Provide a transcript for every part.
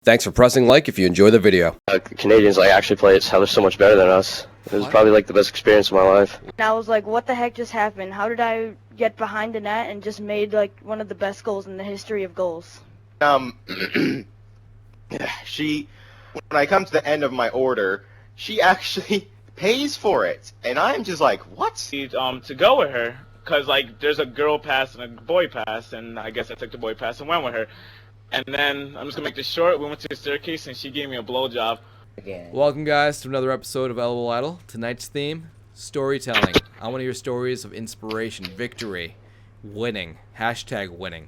Thanks for pressing like if you enjoy the video. Canadians actually play it how they're so much better than us. It was probably like the best experience of my life. And I was like, what the heck just happened? How did I get behind the net and just made like one of the best goals in the history of goals? When I come to the end of my order, she actually pays for it, and I'm just like, what? To go with her, cause like there's a girl pass and a boy pass, and I guess I took the boy pass and went with her. And then I'm just gonna make this short. We went to the staircase, and she gave me a blowjob. Welcome guys to another episode of Elbow Idol. Tonight's theme, storytelling. I want to hear stories of inspiration, victory, winning, hashtag winning.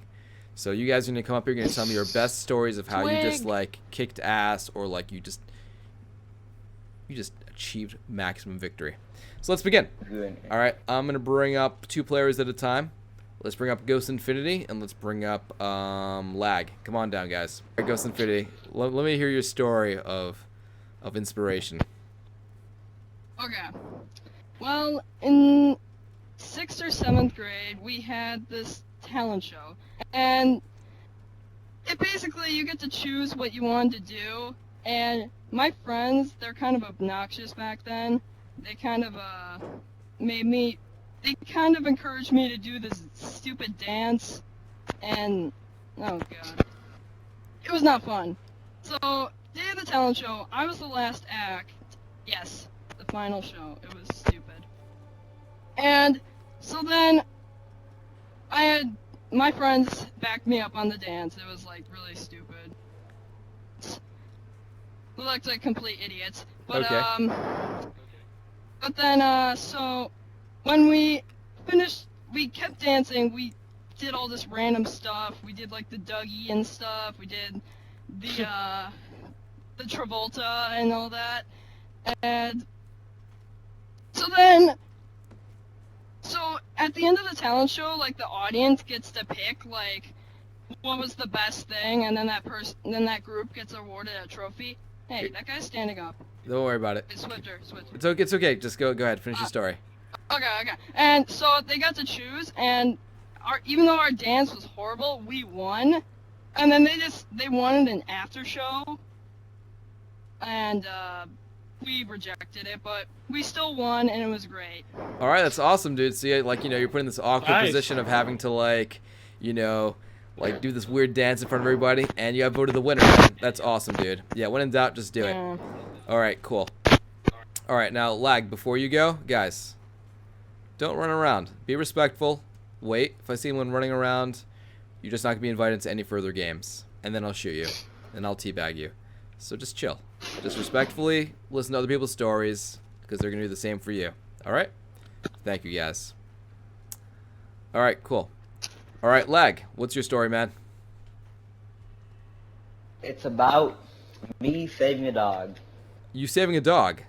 So you guys are going to come up here, you're going to tell me your best stories of how you just like kicked ass or like you just achieved maximum victory. So let's begin. Alright, I'm going to bring up 2 players at a time. Let's bring up Ghost Infinity and let's bring up Lag. Come on down guys. All right, Ghost Infinity, let me hear your story of inspiration. Okay. Well, in 6th or 7th grade, we had this talent show, and it basically you get to choose what you want to do, and my friends, they're kind of obnoxious back then. They kind of encouraged me to do this stupid dance, and oh god, it was not fun. So day of the talent show, I was the last act. Yes, the final show. It was stupid. And so then I had my friends back me up on the dance. It was like really stupid. We looked like complete idiots. But okay. But then so when we finished, we kept dancing. We did all this random stuff. We did like the Dougie and stuff. We did the Travolta and all that. And so at the end of the talent show, like the audience gets to pick like what was the best thing, and then that group gets awarded a trophy. Hey, that guy's standing up. Don't worry about it. It's Swiftor. It's okay. Just go ahead. Finish your story. Okay. And so they got to choose, and even though our dance was horrible, we won. And then they wanted an after show, and we rejected it, but we still won, and it was great. All right, that's awesome, dude. See, like, you're put in this awkward position of having to, like, do this weird dance in front of everybody, and you got voted the winner. That's awesome, dude. Yeah, when in doubt, just do it. All right, cool. All right, now, Lag, before you go, guys, don't run around. Be respectful. Wait. If I see anyone running around, you're just not going to be invited to any further games, and then I'll shoot you, and I'll teabag you. So just chill. Just respectfully listen to other people's stories, because they're going to do the same for you. Alright? Thank you, guys. Alright, cool. Alright, Lag, what's your story, man? It's about me saving a dog. You saving a dog?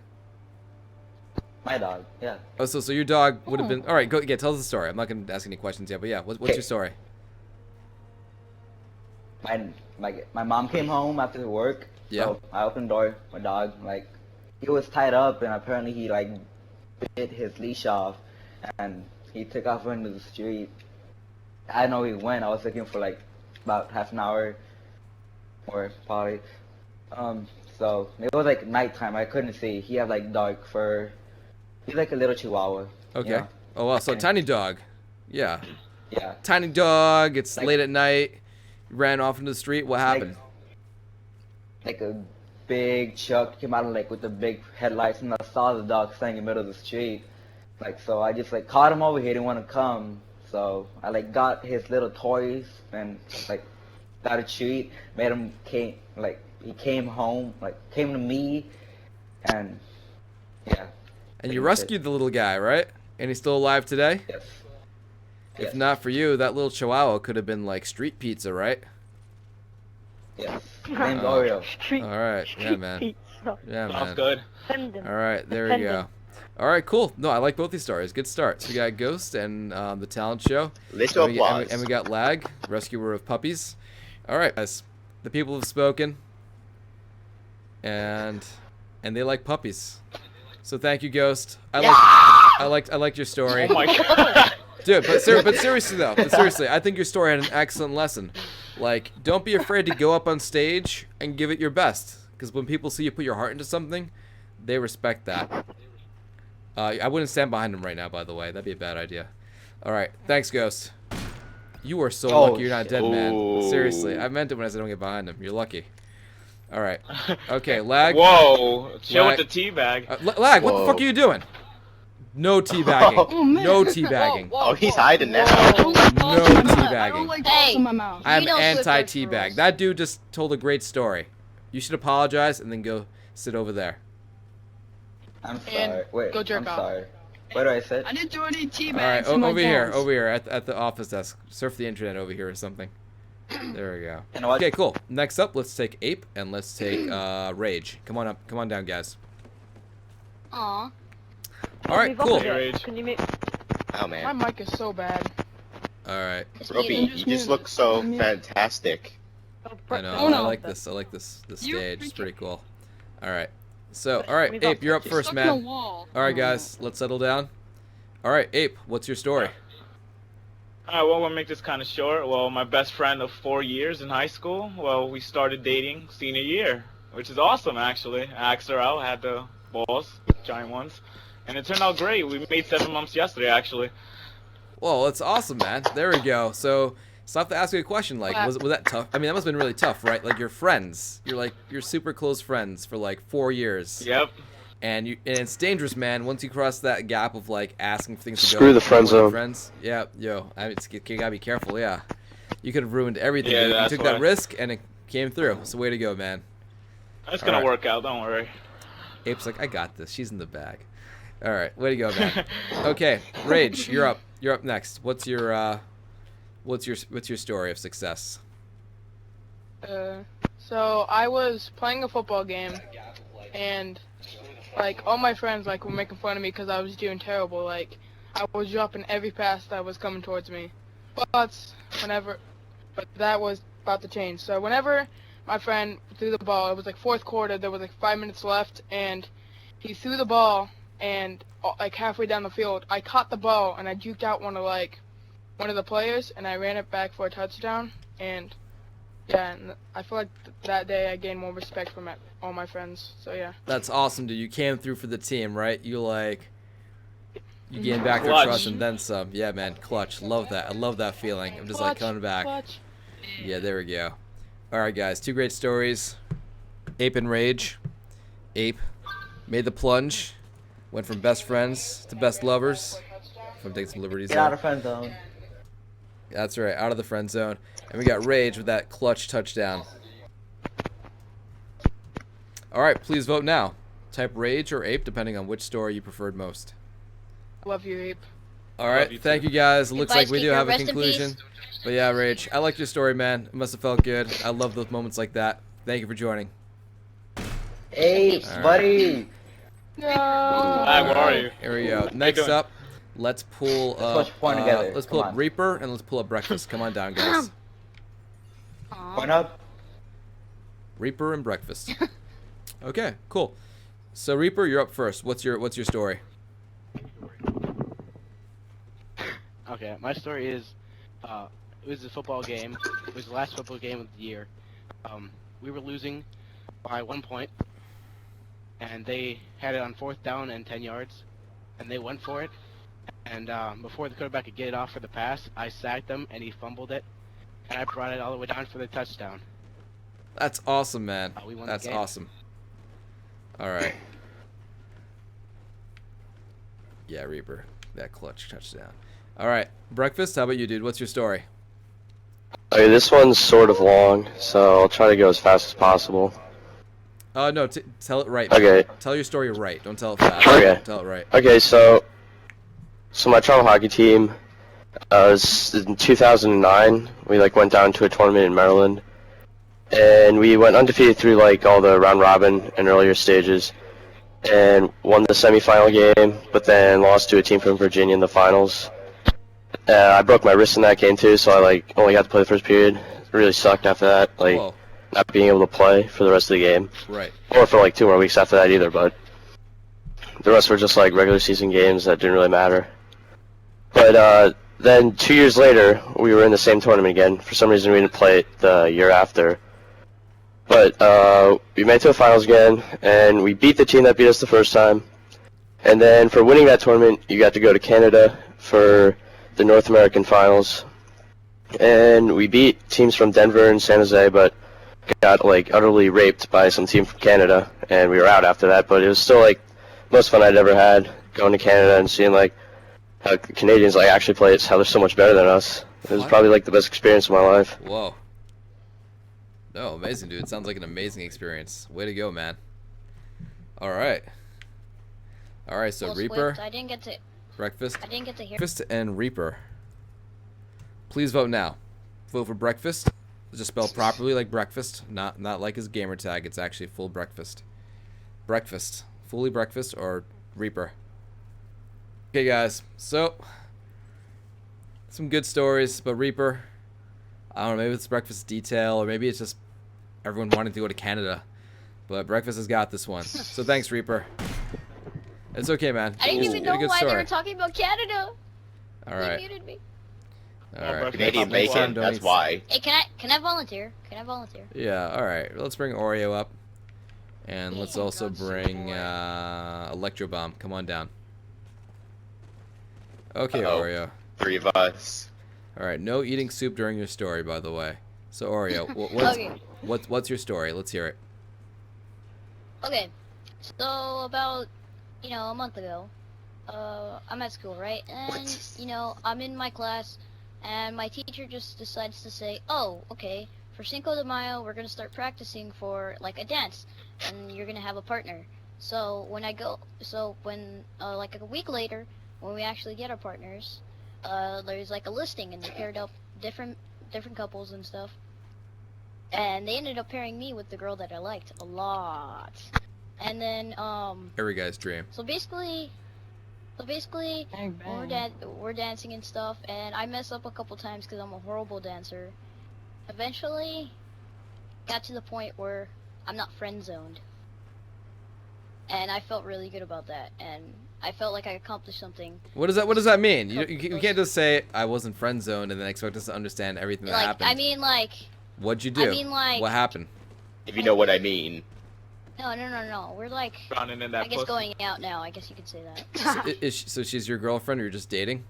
My dog, yeah. Oh, so your dog would have been... Alright, tell us the story. I'm not going to ask any questions yet, but yeah, what's your story? My mom came home after work. Yeah. So I opened the door, my dog, like, he was tied up, and apparently he, like, bit his leash off, and he took off into the street. I didn't know where he went. I was looking for, like, about half an hour, or probably. So it was, like, nighttime. I couldn't see. He had, like, dark fur. He's like a little chihuahua. Okay. You know? Oh, well, so tiny dog. Yeah. Yeah. Tiny dog, it's late at night, ran off into the street. What happened? Like a big truck came out like with the big headlights, and I saw the dog standing in the middle of the street. Like, so I just like caught him over here, didn't want to come. So I like got his little toys and like got a treat, made him he came home, like came to me, and yeah. And you rescued the little guy, right? And he's still alive today? Yes. If not for you, that little chihuahua could have been like street pizza, right? Yes. Named Oreo. All right. Yeah, man. Yeah, man. Sounds good. All right. There we go. All right. Cool. No, I like both these stories. Good start. So we got Ghost and the talent show. Let's go applause. And we got Lag, rescuer of puppies. All right, guys. The people have spoken, and they like puppies. So thank you, Ghost. I liked your story. Oh my god. Dude, but seriously though, I think your story had an excellent lesson. Like, don't be afraid to go up on stage and give it your best. Because when people see you put your heart into something, they respect that. I wouldn't stand behind him right now, by the way. That'd be a bad idea. All right, thanks, Ghost. You are so lucky you're not dead, man. Ooh. Seriously, I meant it when I said don't get behind him. You're lucky. All right. Okay, Lag. Whoa, chill Lag. with the teabag. Lag, what the Whoa. fuck are you doing? No teabagging. Oh, man. No teabagging. Oh, he's hiding now. I don't like balls No in my mouth. I teabagging. don't like balls in my mouth. I am You don't slip those anti-teabag. rules. That dude just told a great story. You should apologize and then go sit over there. I'm And sorry. Wait, go jerk I'm off. sorry. What do I say? I didn't do any teabags All right, in my over here, dance. at the office desk. Surf the internet over here or something. There we go. And what? Okay, cool. Next up, let's take Ape and let's take Rage. Come on up. Come on down, guys. Aw, All right, Move up cool. a bit. Rage. Can you make? Oh my man, mic is so bad. All right. Ropey, I'm you just just muted. look so I'm muted. fantastic. I know. Oh, I no. like this. I like this You stage. It's freaking- pretty cool. All right. So, all right, Move Ape, up. you're up You're first, Stuck in a man. wall. All right, guys, let's settle down. All right, Ape, what's your story? Alright, well, we'll make this kind of short. Well, my best friend of 4 years in high school, well, we started dating senior year, which is awesome, actually. I asked her out, had the balls, giant ones, and it turned out great. We made 7 months yesterday, actually. Well, that's awesome, man. There we go. So I have to ask you a question. Like, was that tough? I mean, that must have been really tough, right? Like, you're friends. You're super close friends for like 4 years. Yep. And it's dangerous, man. Once you cross that gap of like asking for things to go. Screw the friend with your zone. Friends. Yeah, yo, I mean, you gotta be careful. Yeah, you could have ruined everything. Yeah, you that's took why. that risk and it came through. So way to go, man. It's gonna Alright. work out, don't worry. Ape's like, I got this. She's in the bag. All right, way to go, man. Okay, Rage, you're up. You're up next. What's your story of success? So I was playing a football game, and like all my friends like were making fun of me because I was doing terrible. Like I was dropping every pass that was coming towards me. But that was about to change. So whenever my friend threw the ball, it was like fourth quarter. There was like 5 minutes left, and he threw the ball, and like halfway down the field, I caught the ball and I juked out one of the players, and I ran it back for a touchdown. And yeah, and I feel like that day I gained more respect from all my friends. So yeah. That's awesome, dude. You came through for the team, right? You gained back their Clutch. trust and then some. Yeah, man, clutch. Love that. I love that feeling. I'm just like coming back. Clutch. Yeah, there we go. All right, guys, 2 great stories. Ape and Rage. Ape made the plunge, went from best friends to best lovers. If I'm taking some liberties Get out there. of friend zone. That's right, out of the friend zone. And we got Rage with that clutch touchdown. All right, please vote now. Type Rage or Ape, depending on which story you preferred most. Love you, Ape. All right, you thank you guys. It looks like Advice we do Keeper, have a rest in conclusion. peace. But yeah, Rage, I liked your story, man. It must have felt good. I love those moments like that. Thank you for joining. Apes, Alright. buddy. No. Lag, where are you? Here we go. Next doing? up, let's pull Let's up. watch porn together. Let's pull Come up on. Reaper and let's pull up Breakfast. Come on down, guys. Point up. Reaper and Breakfast. Okay, cool. So Reaper, you're up first. What's your story? Okay, my story is, it was a football game. It was the last football game of the year. We were losing by 1 point, and they had it on 4th down and 10 yards, and they went for it. And before the quarterback could get it off for the pass, I sacked him, and he fumbled it, and I brought it all the way down for the touchdown. That's awesome, man. We won the That's game. awesome. All right. Yeah, Reaper. That clutch touchdown. All right. Breakfast, how about you, dude? What's your story? Okay, this one's sort of long, so I'll try to go as fast as possible. No, tell it right. man. Okay. Tell your story right. Don't tell it fast. Okay. Tell it right. Okay, so my travel hockey team was in 2009. We went down to a tournament in Maryland, and we went undefeated through all the round robin and earlier stages, and won the semifinal game, but then lost to a team from Virginia in the finals. I broke my wrist in that game too, so I only got to play the first period. It really sucked after that, Whoa. not being able to play for the rest of the game, Right. or for 2 more weeks after that either. But the rest were just regular season games that didn't really matter. But then 2 years later, we were in the same tournament again. For some reason, we didn't play it the year after. But we made it to the finals again, and we beat the team that beat us the first time. And then for winning that tournament, you got to go to Canada for the North American finals. And we beat teams from Denver and San Jose, but got like utterly raped by some team from Canada, and we were out after that. But it was still like most fun I'd ever had, going to Canada and seeing like how Canadians like actually play it, how they're so much better than us. It was probably like the best experience of my life. Whoa. No, amazing, dude. It sounds like an amazing experience. Way to go, man. All right. All right, so Well, Reaper, Swift, I didn't get to Breakfast, hear. Breakfast, and Reaper. Please vote now. Vote for Breakfast. It's just spelled properly like breakfast, not like his gamer tag. It's actually full breakfast. Breakfast. Fully breakfast or Reaper. Okay, guys. So, some good stories, but Reaper, I don't know, maybe it's breakfast detail, or maybe it's just everyone wanting to go to Canada. But Breakfast has got this one. So thanks, Reaper. It's okay, man. I didn't It's even a know good why they story. were talking about Canada. All right. They muted me. All right. Canadian bacon, that's why. Hey, can I volunteer? Can I volunteer? Yeah, all right. Let's bring Oreo up. And let's also bring Electro Bomb. Come on down. Okay, Oreo. 3 of us. All right, no eating soup during your story, by the way. So Oreo, Okay. what's your story? Let's hear it. Okay, so about, a month ago, I'm at school, right? And, I'm in my class, and my teacher just decides to say, oh, okay, for Cinco de Mayo, we're going to start practicing for, like, a dance, and you're going to have a partner. So when like a week later, when we actually get our partners, there's, like, a listing, and they paired up different couples and stuff. And they ended up pairing me with the girl that I liked a lot. And then, Every guy's dream. So basically, Bang, bang. we're dancing and stuff, and I mess up a couple times because I'm a horrible dancer. Eventually, got to the point where I'm not friend zoned. And I felt really good about that, and I felt like I accomplished something. What does that mean? You can't just say I wasn't friend zoned and then expect us to understand everything that happened. I mean, like... What'd you do? I mean, like... What happened? If you know what I mean. No. We're like... Drowning in that I guess pussy. going out now. I guess you could say that. So she's your girlfriend, or you're just dating?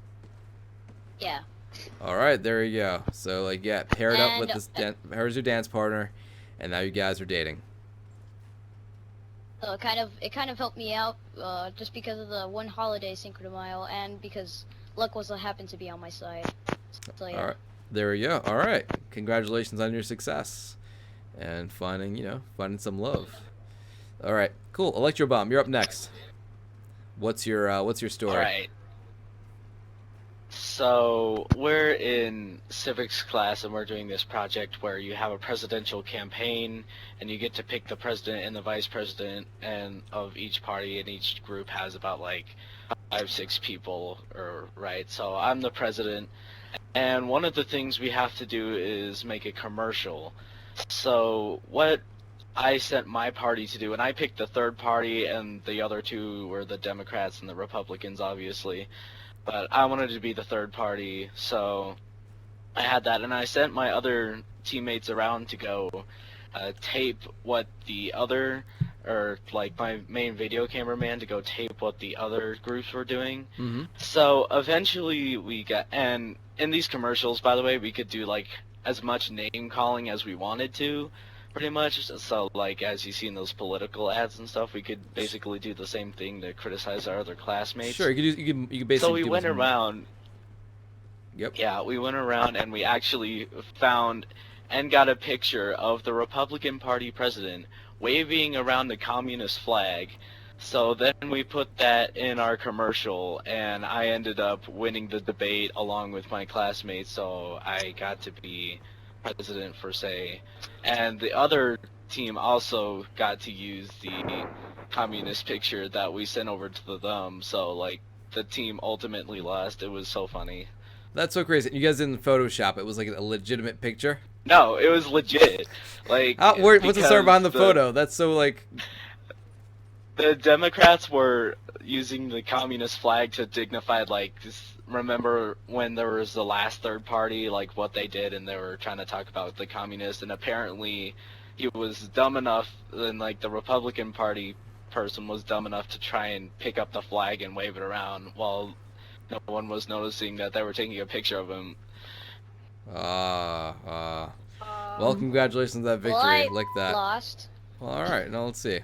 Yeah. All right, there you go. So like, yeah, paired up with And- this. Here's your dance partner, and now you guys are dating. So it kind of helped me out, just because of the one holiday, Cinco de Mayo, and because luck happened to be on my side. So yeah. All right, there we go. All right, congratulations on your success, and finding some love. All right, cool. Electro Bomb, you're up next. What's your story? All right. So we're in civics class and we're doing this project where you have a presidential campaign and you get to pick the president and the vice president of each party, and each group has about like 5-6 people, right? So I'm the president, and one of the things we have to do is make a commercial. So what I sent my party to do, and I picked the third party, and the other two were the Democrats and the Republicans, obviously. But I wanted to be the third party, so I had that, and I sent my other teammates around to go tape what the other, or like my main video cameraman to go tape what the other groups were doing. Mm-hmm. So eventually we got, and in these commercials, by the way, we could do like as much name calling as we wanted to, pretty much. So like as you see in those political ads and stuff, we could basically do the same thing to criticize our other classmates. Sure, you could basically. So we do went some- around. Yep. Yeah, we went around and we actually found and got a picture of the Republican Party president waving around the communist flag. So then we put that in our commercial, and I ended up winning the debate along with my classmates, so I got to be president for say. And the other team also got to use the communist picture that we sent over to them, so like the team ultimately lost. It was so funny. That's so crazy. You guys didn't Photoshop. It was like a legitimate picture. No, it was legit. Like, what's the story behind the because photo? That's so like. The Democrats were using the communist flag to dignify like this, remember when there was the last third party, like what they did, and they were trying to talk about the communists, and apparently he was dumb enough, and like the Republican Party person was dumb enough to try and pick up the flag and wave it around while no one was noticing that they were taking a picture of him. Well, congratulations on that victory. Well, I like that. lost. Well, all right. Now let's see.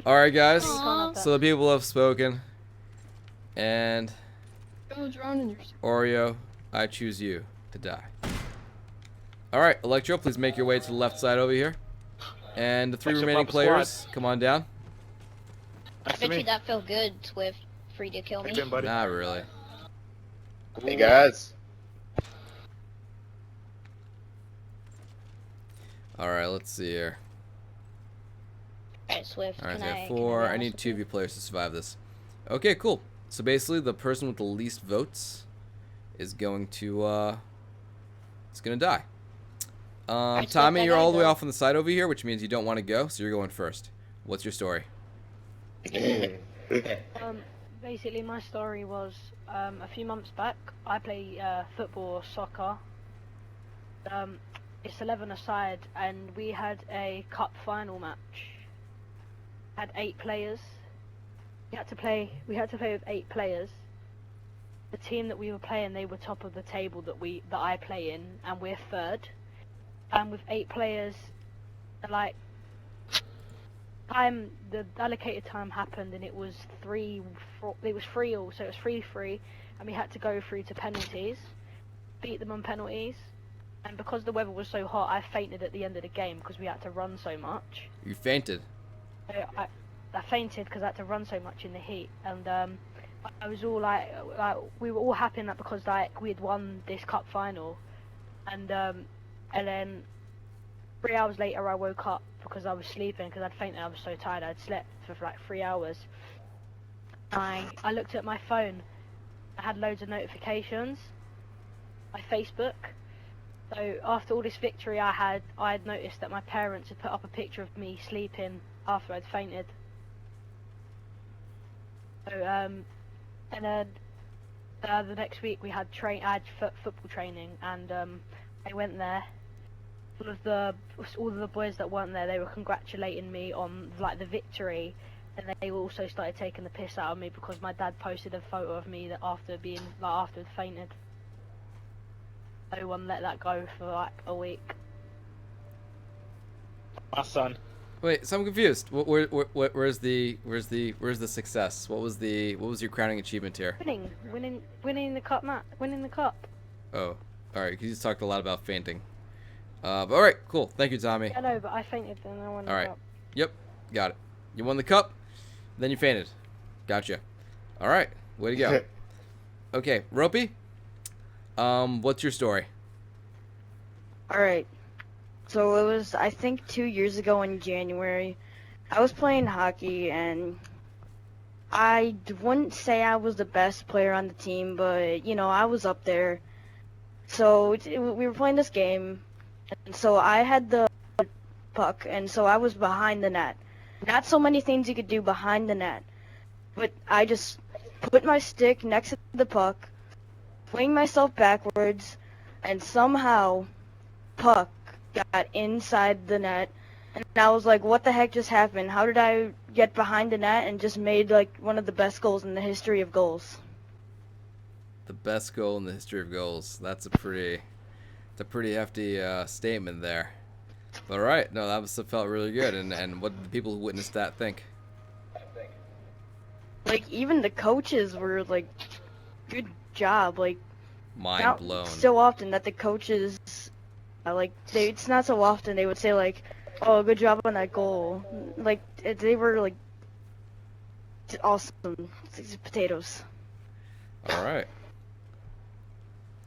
All right, guys. Aww. So the people have spoken, and Go drown in your soup. Oreo, I choose you to die. All right, Electro, please make your way to the left side over here, and the 3 Extra remaining Papa players, Squad. come on down. I Nice to bet you meet that felt good, Swift, for you to kill How me. you doing, buddy? Not really. Hey guys. All right, let's see here. Alright, Swift, All right, can so I I have can 4. be I honest need with 2 you? of you players to survive this. Okay, cool. So basically, the person with the least votes is going to it's gonna die. Alright, so Tommy, I you're gotta all the way go. off on the side over here, which means you don't want to go, so you're going first. What's your story? Basically, my story was a few months back. I play football or soccer. It's 11-a-side, and we had a cup final match. Had 8 players. We had to play with 8 players. The team that we were playing, they were top of the table that I play in, and we're third. And with 8 players, like, the allocated time happened, and it was 3-all, so it was 3-3, and we had to go through to penalties, beat them on penalties, and because the weather was so hot, I fainted at the end of the game because we had to run so much. You fainted. So I fainted because I had to run so much in the heat, and I was all like we were all happy in that because like we had won this cup final, and then 3 hours later I woke up because I was sleeping because I'd fainted. I was so tired. I'd slept for like 3 hours. I looked at my phone. I had loads of notifications. My Facebook. So after all this victory I had noticed that my parents had put up a picture of me sleeping after I'd fainted. So and then the next week we had I had football training, and I went there. All of the boys that weren't there, they were congratulating me on like the victory, and they also started taking the piss out of me because my dad posted a photo of me that after I'd fainted. No one let that go for like a week. My son. Wait, so I'm confused. Where's the success? What was your crowning achievement here? Winning the cup, winning the cup. Oh, all right. You just talked a lot about fainting. But all right, cool. Thank you, Tommy. I know, but I fainted and I won the All right. cup. Yep, got it. You won the cup, then you fainted. Gotcha. All right, way to go. Okay, Ropey. What's your story? Alright. So it was, I think, 2 years ago in January. I was playing hockey, and I wouldn't say I was the best player on the team, but, you know, I was up there. So we were playing this game, and so I had the puck, and so I was behind the net. Not so many things you could do behind the net, but I just put my stick next to the puck, swing myself backwards, and somehow puck got inside the net, and I was like, what the heck just happened? How did I get behind the net and just made like one of the best goals in the history of goals? The best goal in the history of goals. That's a pretty hefty statement there. But all right, no, that felt really good. And what did the people who witnessed that think? Like, even the coaches were like, good job. Like, Mind blown. So often that the coaches, it's not so often they would say like, oh, good job on that goal. Like, they were like, awesome. These potatoes. All right.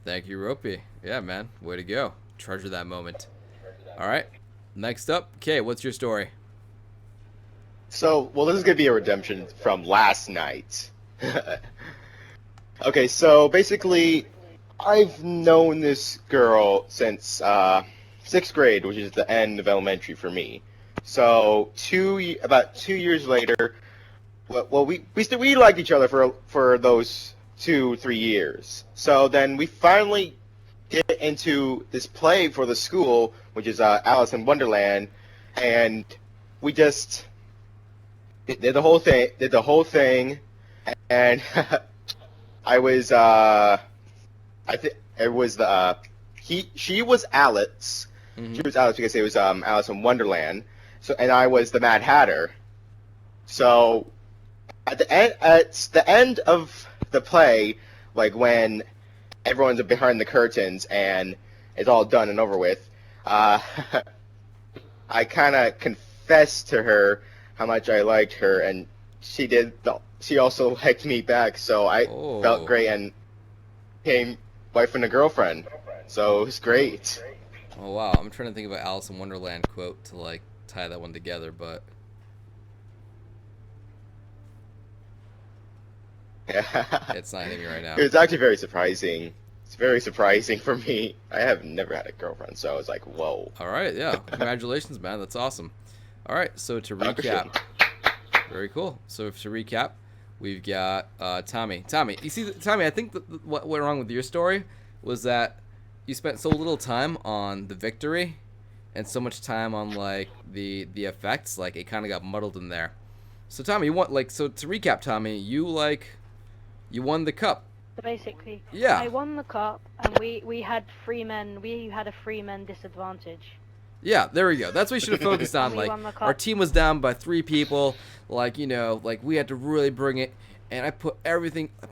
Thank you, Ropey. Yeah, man. Way to go. Treasure that moment. All right. Next up, Kay, what's your story? So, well, this is going to be a redemption from last night. Okay, so basically, I've known this girl since 6th grade, which is the end of elementary for me. So, about 2 years later, well, we liked each other for 2-3 years. So then we finally get into this play for the school, which is Alice in Wonderland, and we just did the whole thing, and I was I think it was she was Alice. Mm-hmm. She was Alice because it was Alice in Wonderland. So and I was the Mad Hatter. So at the end of the play, like when everyone's behind the curtains and it's all done and over with, I kind of confessed to her how much I liked her, and she also liked me back, so I felt great and became wife and a girlfriend. So it was great. Oh wow, I'm trying to think of an Alice in Wonderland quote to like tie that one together, but it's not hitting me right now. It was actually very surprising. It's very surprising for me. I have never had a girlfriend, so I was like, whoa. All right, yeah. Congratulations, man. That's awesome. All right, so to recap. Very cool. So to recap, we've got Tommy. Tommy, you see, Tommy, I think what went wrong with your story was that you spent so little time on the victory and so much time on like the effects, like it kind of got muddled in there. So Tommy, so to recap, Tommy, you won the cup. So basically, yeah, I won the cup, and we had 3 men. We had a 3-man disadvantage. Yeah, there we go. That's what we should have focused on. Like, our team was down by 3 people. Like, you know, like we had to really bring it. And I put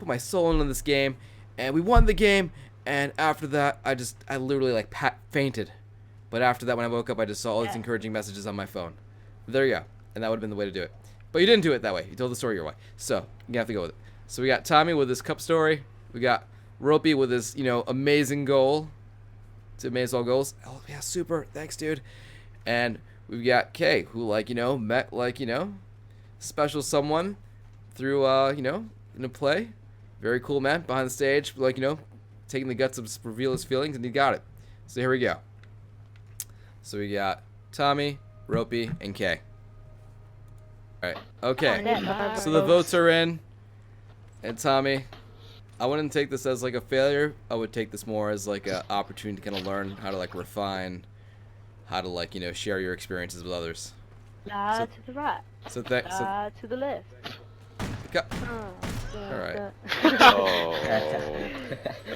my soul into this game, and we won the game. And after that, I literally like fainted. But after that, when I woke up, I just saw all these encouraging messages on my phone. There you go. And that would have been the way to do it. But you didn't do it that way. You told the story your way. So you have to go with it. So we got Tommy with his cup story. We got Ropey with his, amazing goal. To amaze all goals. Oh yeah, super. Thanks, dude. And we've got Kay, who met special someone through in a play. Very cool, man. Behind the stage, taking the guts of reveal his feelings, and he got it. So here we go. So we got Tommy, Ropey, and Kay. All right. Okay. So the votes are in, and Tommy, I wouldn't take this as like a failure. I would take this more as like an opportunity to kind of learn how to like refine, how to share your experiences with others. To the right. To the left. All right.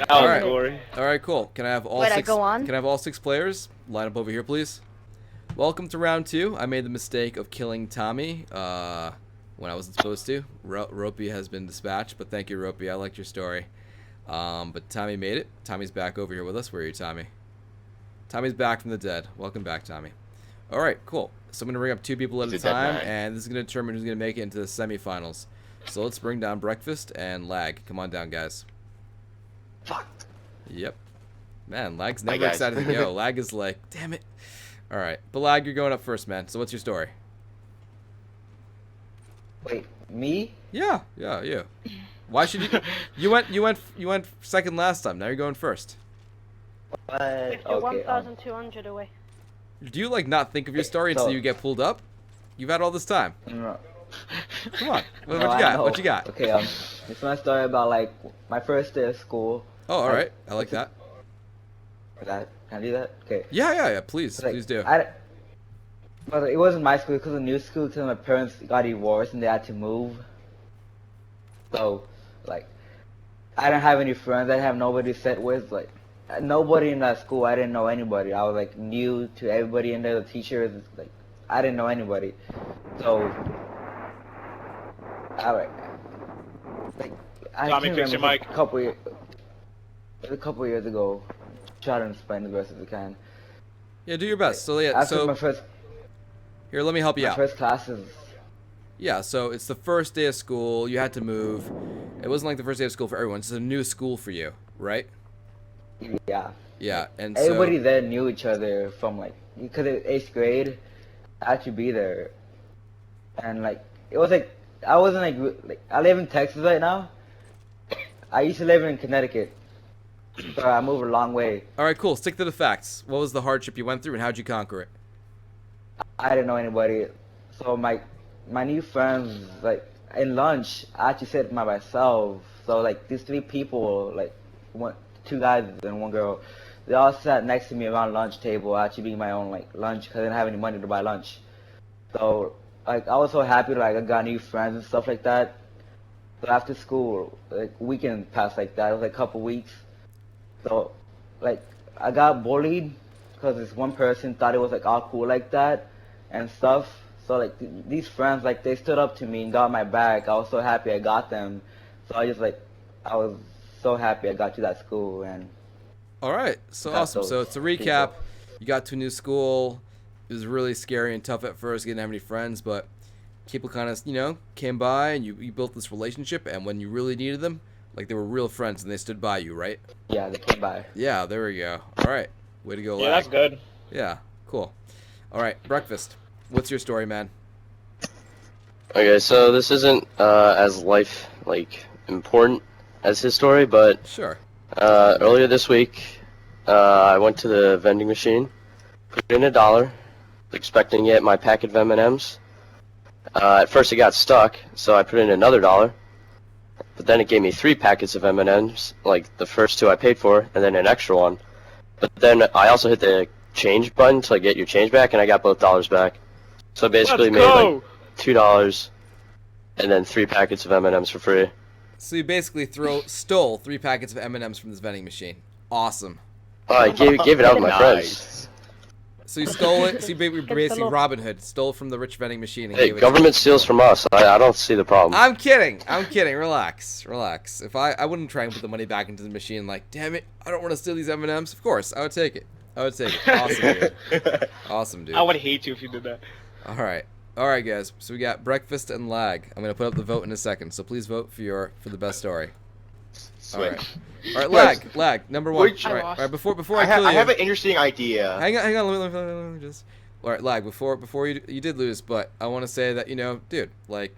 All right. All right. Cool. Can I have all Wait, 6? I go on? Can I have all 6 players line up over here, please? Welcome to round 2. I made the mistake of killing Tommy. When I wasn't supposed to. Ropey has been dispatched, but thank you, Ropey. I liked your story. But Tommy made it. Tommy's back over here with us. Where are you, Tommy? Tommy's back from the dead. Welcome back, Tommy. All right, cool. So I'm going to bring up 2 people at a time, and this is going to determine who's going to make it into the semifinals. So let's bring down Breakfast and Lag. Come on down, guys. Fuck. Yep. Man, Lag's never excited to go. Lag is like, damn it. All right. But Lag, you're going up first, man. So what's your story? Wait, me? Yeah, you. Why should you? You went second last time. Now you're going first. What? You're 1,200 away. Do you not think of your story until you get pulled up? You've had all this time. No. Come on. What you got? What you got? Okay, it's my story about my first day of school. Oh, all right. I like that. Can I do that? Okay. Yeah. Please do. But it wasn't my school, because the new school, because my parents got divorced and they had to move. So, I didn't have any friends. I didn't have nobody to sit with. Nobody in that school. I didn't know anybody. I was new to everybody in there. The teachers, I didn't know anybody. So, alright. Tommy, fix your mic. A couple years ago. Try to explain the best as I can. Yeah, do your best. So yeah, after my first. Here, let me help you out. First classes. Yeah, so it's the first day of school. You had to move. It wasn't like the first day of school for everyone. It's a new school for you, right? Yeah. Yeah, and everybody there knew each other from because it's 8th grade. I had to be there, and it was I wasn't I live in Texas right now. I used to live in Connecticut, so I moved a long way. All right, cool. Stick to the facts. What was the hardship you went through, and how'd you conquer it? I didn't know anybody, so my new friends in lunch I actually sat by myself. So like these three people, like two guys and one girl, they all sat next to me around lunch table, actually being my own like lunch because I didn't have any money to buy lunch. So like I was so happy like I got new friends and stuff like that. So after school, like weekend passed like that. It was like a couple weeks. So like I got bullied because this one person thought it was like all cool like that and stuff. So like these friends, like they stood up to me and got my back. I was so happy I got them. So I was so happy I got to that school. And all right, so awesome. So to recap, you got to a new school. It was really scary and tough at first. You didn't have any friends, but people kind of, you know, came by and you built this relationship. And when you really needed them, like they were real friends and they stood by you, right? Yeah, they came by. Yeah, there we go. All right, way to go, Yeah, Lag. that's good. Yeah, cool. All right, Breakfast. What's your story, man? Okay, so this isn't as life important as his story, but sure. Earlier this week, I went to the vending machine, put in $1, expecting to get my packet of M&Ms. At first, it got stuck, so I put in another $1, but then it gave me 3 packets of M&Ms, like the first 2 I paid for, and then an extra one. But then I also hit the change button to get your change back, and I got both dollars back. So I basically made like $2 and then 3 packets of M&Ms for free. So you basically stole 3 packets of M&Ms from this vending machine. Awesome. Oh, I gave it out to my friends. So you stole it. So you basically Robin Hood stole from the rich vending machine. And Hey, gave it government steals from us. I don't see the problem. I'm kidding. I'm kidding. Relax. Relax. If I wouldn't try and put the money back into the machine like, damn it, I don't want to steal these M&Ms. Of course, I would take it. I would take it. Awesome, dude. Awesome, dude. I would hate you if you did that. All right. All right, guys. So we got Breakfast and Lag. I'm going to put up the vote in a second. So please vote for the best story. All right. All right, Lag. Number 1. All right. Before I kill you. I have an interesting idea. Hang on. Let me just. All right, Lag. Before you did lose, but I want to say that, you know, dude, like,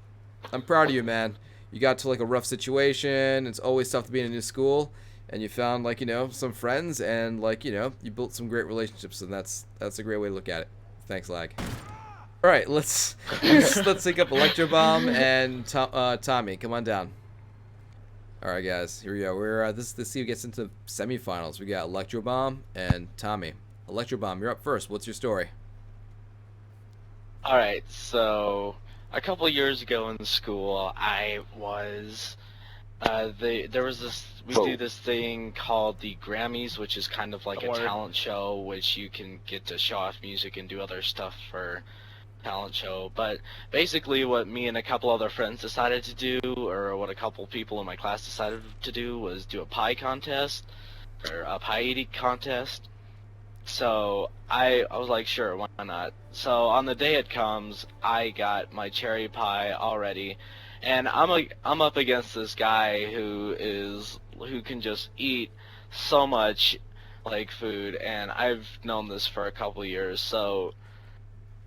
I'm proud of you, man. You got to like a rough situation. It's always tough to be in a new school, and you found like, you know, some friends, and like, you know, you built some great relationships, and that's a great way to look at it. Thanks, Lag. All right, let's take up Electro Bomb and Tommy. Come on down. All right, guys, here we go. We're this team gets into semifinals. We got Electro Bomb and Tommy. Electro Bomb, you're up first. What's your story? All right, so a couple years ago in school, I was there was this we do this thing called the Grammys, which is kind of like a talent show, which you can get to show off music and do other stuff for talent show. But basically what me and a couple other friends decided to do, or what a couple people in my class decided to do, was do a pie contest, or a pie eating contest. So I was like, sure, why not? So on the day it comes, I got my cherry pie already, and I'm up against this guy who can just eat so much like food, and I've known this for a couple years. So,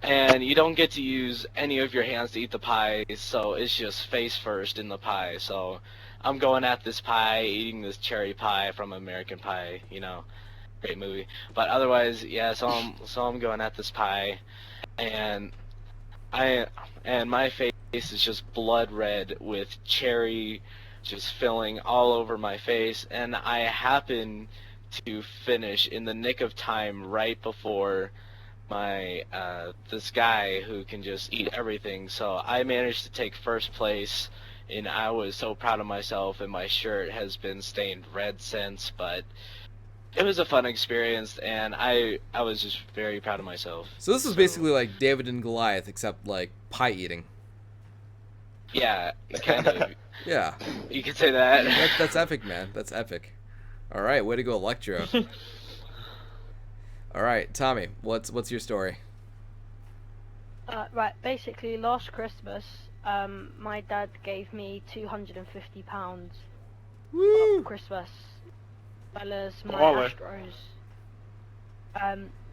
and you don't get to use any of your hands to eat the pie, so it's just face first in the pie. So I'm going at this pie, eating this cherry pie from American Pie, you know, great movie. But otherwise, yeah, so I'm going at this pie, and my face is just blood red with cherry just filling all over my face, and I happen to finish in the nick of time right before my this guy who can just eat everything. So I managed to take first place, and I was so proud of myself, and my shirt has been stained red since, but it was a fun experience, and I was just very proud of myself. So this is basically like David and Goliath, except like pie eating. Yeah, kind of. Yeah. You could say that. That's epic, man. That's epic. All right, way to go, Electro. All right, Tommy, what's your story? Right, basically last Christmas, my dad gave me £250 of Christmas, as well as my Astros.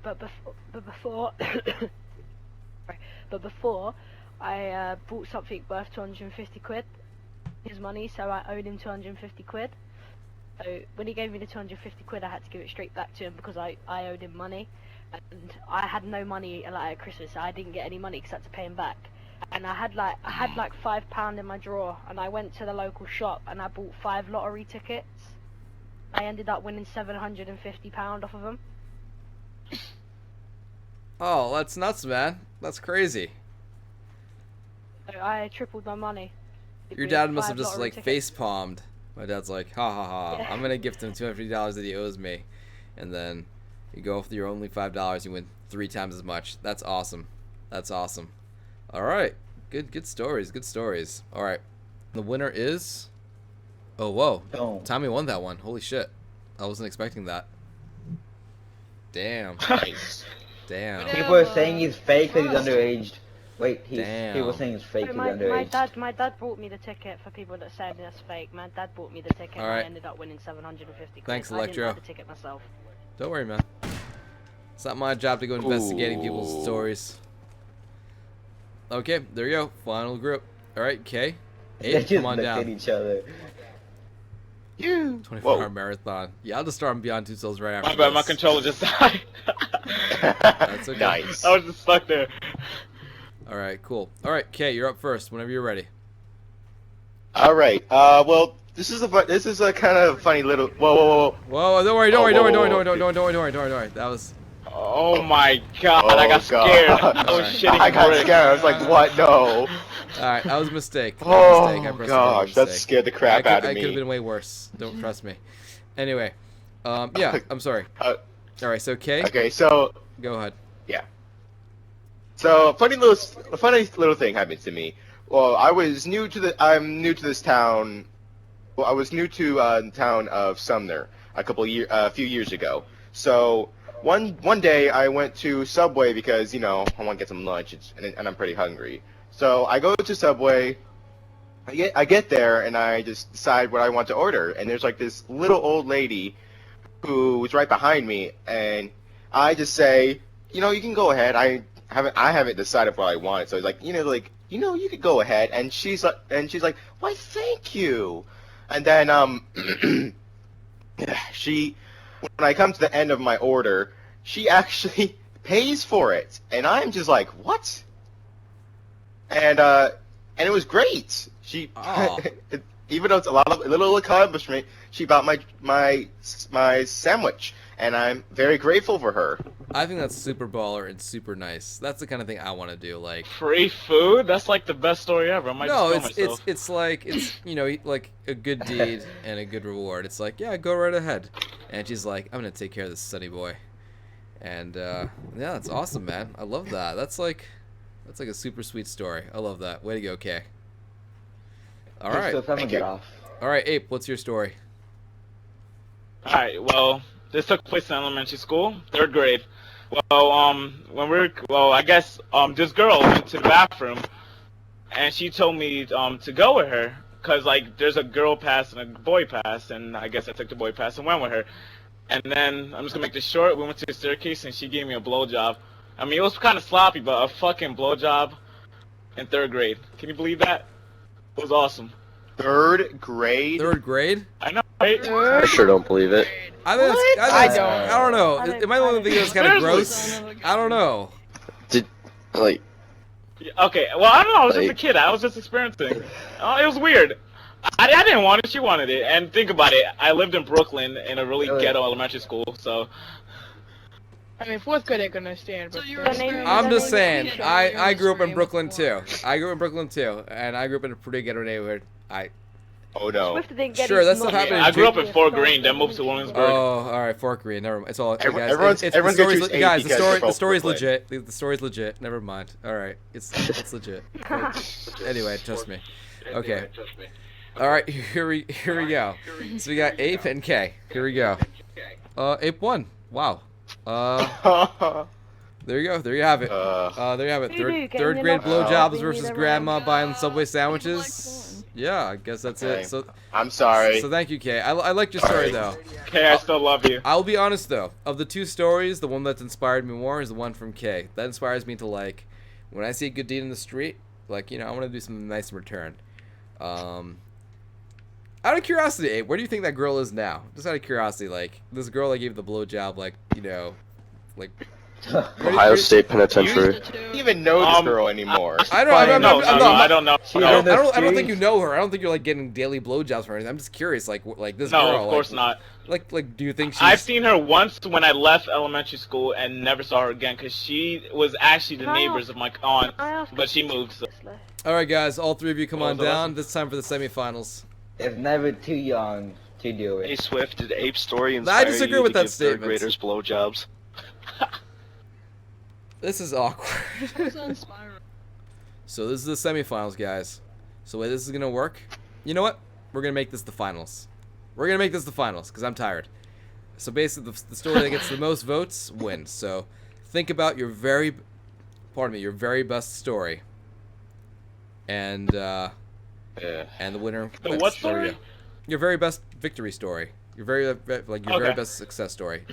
But before I bought something worth 250 quid, his money, so I owed him 250 quid. So when he gave me the 250 quid, I had to give it straight back to him because I owed him money, and I had no money like at Christmas. So I didn't get any money because I had to pay him back. and I had like £5 in my drawer, and I went to the local shop and I bought 5 lottery tickets. I ended up winning £750 off of them. Oh, that's nuts, man. That's crazy. So I tripled my money. Your with dad must have 5 just lottery like tickets. face palmed. My dad's like, ha ha ha. Yeah. I'm gonna gift him $250 that he owes me, and then you go for your only $5, you win 3 times as much. That's awesome. That's awesome. All right, good stories. Good stories. All right, the winner is. Oh whoa, Boom. Tommy won that one. Holy shit, I wasn't expecting that. Damn. Nice. Damn. People are saying he's fake because he's underage. Wait, Damn. people are saying he's fake So because he's underage. my dad bought me the ticket. For people that said that's fake, my dad bought me the ticket. All And right. I ended up winning 750 quid. Thanks, I didn't Electro. buy the ticket myself. Don't worry, man. It's not my job to go investigating people's stories. Okay, there you go. Final group. All right, Kay. They 8, just come on look at down. each other. 24-hour marathon. Yeah, I'll just start on Beyond Two Souls right after My bad, my this. controller just died. That's okay. Nice. I was just stuck there. All right, cool. All right, Kay, you're up first. Whenever you're ready. All right. Well, this is a kind of funny little. Whoa. Whoa! Don't worry! Don't worry! That was. Oh my god, I got scared. I was shitting I got bricks. scared. I was like, what? No. All right, that was a mistake. That was a mistake. I Oh pressed the button, gosh, that mistake. scared the crap out of I could have me. been way worse. Don't trust me. Anyway, yeah, I'm sorry. All right, so Kay, Okay, so go ahead. yeah. So a funny little thing happened to me. Well, I'm new to this town. Well, I was new to the town of Sumner a few years ago. So one day I went to Subway because I want to get some lunch and I'm pretty hungry. So I go to Subway. I get there and I just decide what I want to order. And there's like this little old lady who was right behind me, and I just say, you can go ahead. I haven't decided what I want. So it's like, you could go ahead. And she's like, why, thank you. And then when I come to the end of my order, she actually pays for it, and I'm just like, what? And it was great. She, even though it's a little accomplishment, she bought my sandwich, and I'm very grateful for her. I think that's super baller and super nice. That's the kind of thing I want to do. Like Free food? That's like the best story ever. I might no, just kill myself. it's like like a good deed and a good reward. It's like, yeah, go right ahead. And she's like, I'm gonna take care of this sunny boy. And yeah, that's awesome, man. I love that. That's like a super sweet story. I love that. Way to go, Kay. All right. Thank you. All right, Ape, what's your story? Alright, well, this took place in elementary school, 3rd grade. Well, I guess this girl went to the bathroom, and she told me to go with her, cause like there's a girl pass and a boy pass, and I guess I took the boy pass and went with her. And then I'm just gonna make this short. We went to the staircase, and she gave me a blowjob. I mean, it was kind of sloppy, but a fucking blowjob in 3rd grade. Can you believe that? It was awesome. 3rd grade? 3rd grade? I know, right? I sure don't believe it. I think I don't know. I don't- Am I the only thing that's kind of Seriously. gross? I don't know. Like, Okay, well, I don't know. I was just a Like- kid. I was just experiencing. It was weird. I didn't want it. She wanted it. And think about it. I lived in Brooklyn in a really ghetto elementary school, so. I mean, 4th grade ain't gonna understand, but you're first a- grade- I'm just Yeah, saying, yeah, I grew up in yeah, Brooklyn before. too. I grew up in Brooklyn too, and I grew up in a pretty ghetto neighborhood. Oh no. Swiftor didn't get Sure, his that stuff money. happened in I grew up in Yeah, Fort so- Greene, then moved to Williamsburg. Oh, all right, Fort Greene. Never mind. It's all guys. Everyone's the gonna story's choose A guys. The because they're the both story's Brooklyn. legit. The story's legit. Never mind. All right, it's legit. Anyway, trust me. Okay. All right, here we go. So we got Ape and K. Here we go. Ape won. Wow. There you go. There you have it. There you have it. You do, get Third me grade the blowjobs love. versus Give me the grandma love. buying Subway sandwiches. Yeah, I guess that's Okay. it. So I'm sorry. So thank you, Kay. I liked your story though. Okay, I still love you. I'll be honest though. Of the 2 stories, the one that's inspired me more is the one from Kay. That inspires me to like, when I see a good deed in the street, like I want to do something nice in return. Out of curiosity, Abe, where do you think that girl is now? Just out of curiosity, like this girl I gave the blowjob, like like Ohio State Penitentiary. I don't even know this girl anymore. I don't know. I don't know. I don't think you know her. I don't think you're like getting daily blowjobs or anything. I'm just curious, like this girl. No, of course not. Like, do you think she's? I've seen her once when I left elementary school and never saw her again because she was actually the neighbors of my aunt, but she moved. So. All right, guys, all three of you come on down. awesome. This time for the semifinals. It's never too young to do it. Hey Swift, did Ape's story I inspire disagree you with to that give third statement. graders blowjobs? This is awkward. So this is the semifinals, guys. So the way this is gonna work, you know what? We're gonna make this the finals. We're gonna make this the finals because I'm tired. So basically, the story that gets the most votes wins. So think about your very best story, and the winner. The wins. what There we story? go. Your very best victory story. Your very very best success story.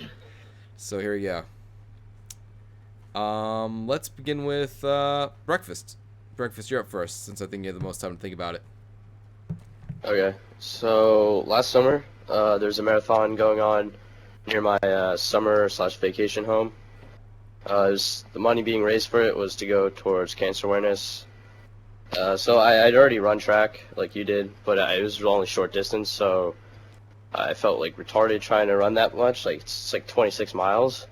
So here we go. Let's begin with breakfast. Breakfast, you're up first, since I think you have the most time to think about it. Okay, so last summer, there's a marathon going on near my summer/vacation home. The money being raised for it was to go towards cancer awareness. So I'd already run track like you did, but it was only short distance, so I felt like retarded trying to run that much. Like it's like 26 miles.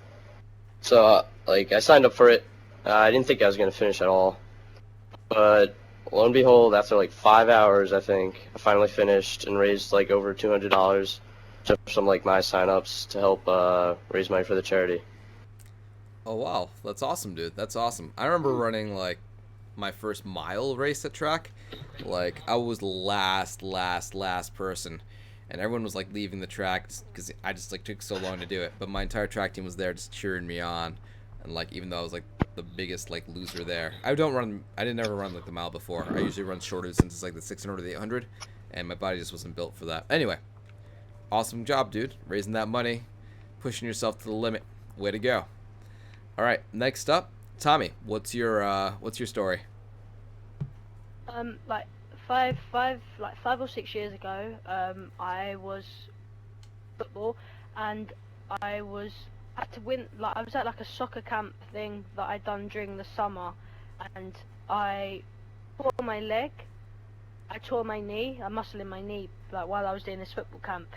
So like I signed up for it. I didn't think I was gonna finish at all, but lo and behold, after like 5 hours, I think I finally finished and raised like over $200 just from like my sign-ups to help raise money for the charity. Oh wow, that's awesome, dude. That's awesome. I remember running like my first mile race at track. Like I was last person, and everyone was like leaving the track because I just like took so long to do it. But my entire track team was there just cheering me on, and like even though I was like the biggest like loser there, I didn't ever run like the mile before. I usually run shorter since it's like the 600 or the 800, and my body just wasn't built for that. Anyway, awesome job, dude. Raising that money, pushing yourself to the limit. Way to go. All right, next up, Tommy. What's your story? Like five or 6 years ago, I was football, and I had to win. Like I was at like a soccer camp thing that I'd done during the summer, and I tore my leg. I tore my knee, a muscle in my knee, like while I was doing this football camp,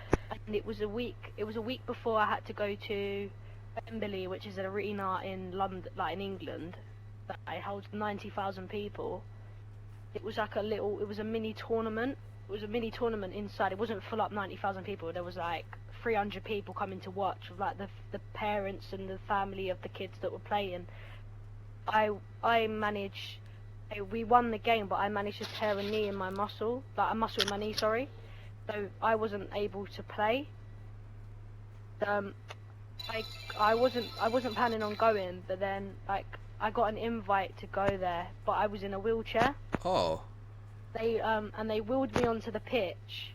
and it was a week. It was a week before I had to go to Wembley, which is an arena in London, like in England, that holds 90,000 people. It was like it was a mini tournament. It was a mini tournament inside. It wasn't full up 90,000 people. There was like 300 people coming to watch, with like the parents and the family of the kids that were playing. We won the game, but I managed to tear a knee in my muscle, like a muscle in my knee, sorry. So I wasn't able to play. I wasn't planning on going, but then like I got an invite to go there, but I was in a wheelchair. Oh. They wheeled me onto the pitch.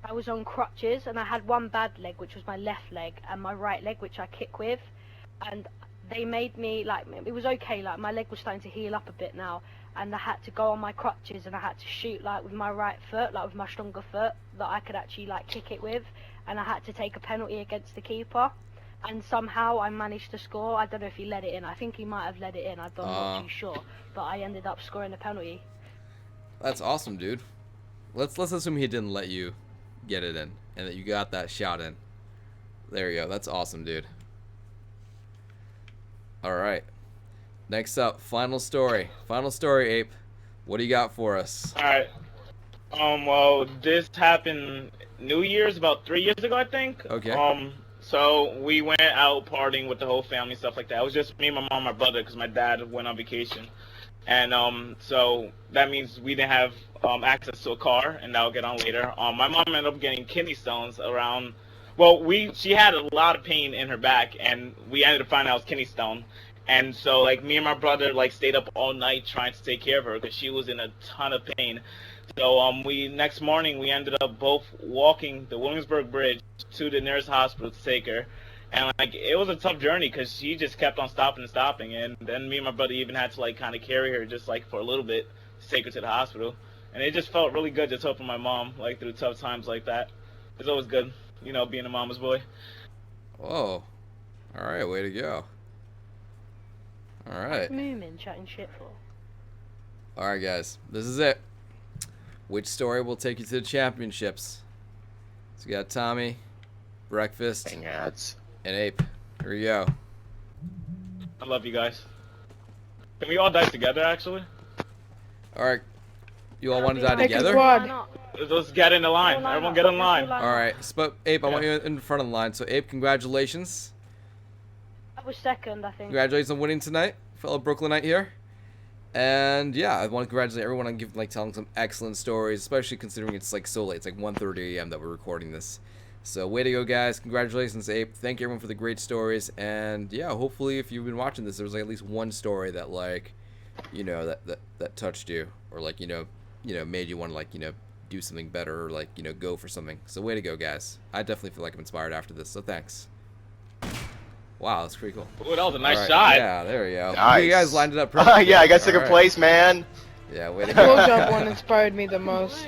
I was on crutches, and I had one bad leg, which was my left leg, and my right leg, which I kick with. And they made me, like, it was okay, like, my leg was starting to heal up a bit now, and I had to go on my crutches, and I had to shoot, like, with my right foot, like, with my stronger foot, that I could actually, like, kick it with, and I had to take a penalty against the keeper. And somehow I managed to score. I don't know if he let it in. I think he might have let it in. I'm not too sure. But I ended up scoring a penalty. That's awesome, dude. Let's assume he didn't let you get it in, and that you got that shot in. There you go. That's awesome, dude. All right. Next up, final story. Final story, Ape. What do you got for us? All right. Well, this happened New Year's about 3 years ago, I think. Okay. So we went out partying with the whole family, stuff like that. It was just me, my mom, my brother, because my dad went on vacation. And so that means we didn't have access to a car, and that'll get on later. My mom ended up getting kidney stones around. Well, she had a lot of pain in her back, and we ended up finding out it was kidney stone. And so like me and my brother like stayed up all night trying to take care of her because she was in a ton of pain. So next morning we ended up both walking the Williamsburg Bridge to the nearest hospital to take her, and like it was a tough journey because she just kept on stopping, and then me and my brother even had to like kind of carry her just like for a little bit to take her to the hospital, and it just felt really good just helping my mom like through tough times like that. It's always good, being a mama's boy. Whoa, all right, way to go. All right. Moomin chatting shit for. All right, guys. This is it. Which story will take you to the championships? So we got Tommy, Breakfast, Dang ads. and Ape. Here we go. I love you guys. Can we all die together, actually? All right. You all want to die Make a together? squad. Let's get in the line. Everyone get in line. All right. Ape, I want you in front of the line. So, Ape, congratulations. I was second, I think. Congratulations on winning tonight, fellow Brooklynite here. And yeah, I want to congratulate everyone on telling some excellent stories, especially considering it's like so late. It's like 1:30 a.m. that we're recording this. So way to go, guys. Congratulations, Ape. Thank you everyone for the great stories. And yeah, hopefully if you've been watching this, there's like at least one story that like, you know, that touched you, or like, you know, made you want to like, you know, do something better, or like, you know, go for something. So way to go, guys. I definitely feel like I'm inspired after this. So thanks. Wow, that's pretty cool. Ooh, that was a nice Right. shot. Yeah, there we go. Nice. You guys lined it up perfectly. Yeah, I got All second right. place, man. Yeah, way to The go. blowjob one inspired me the most.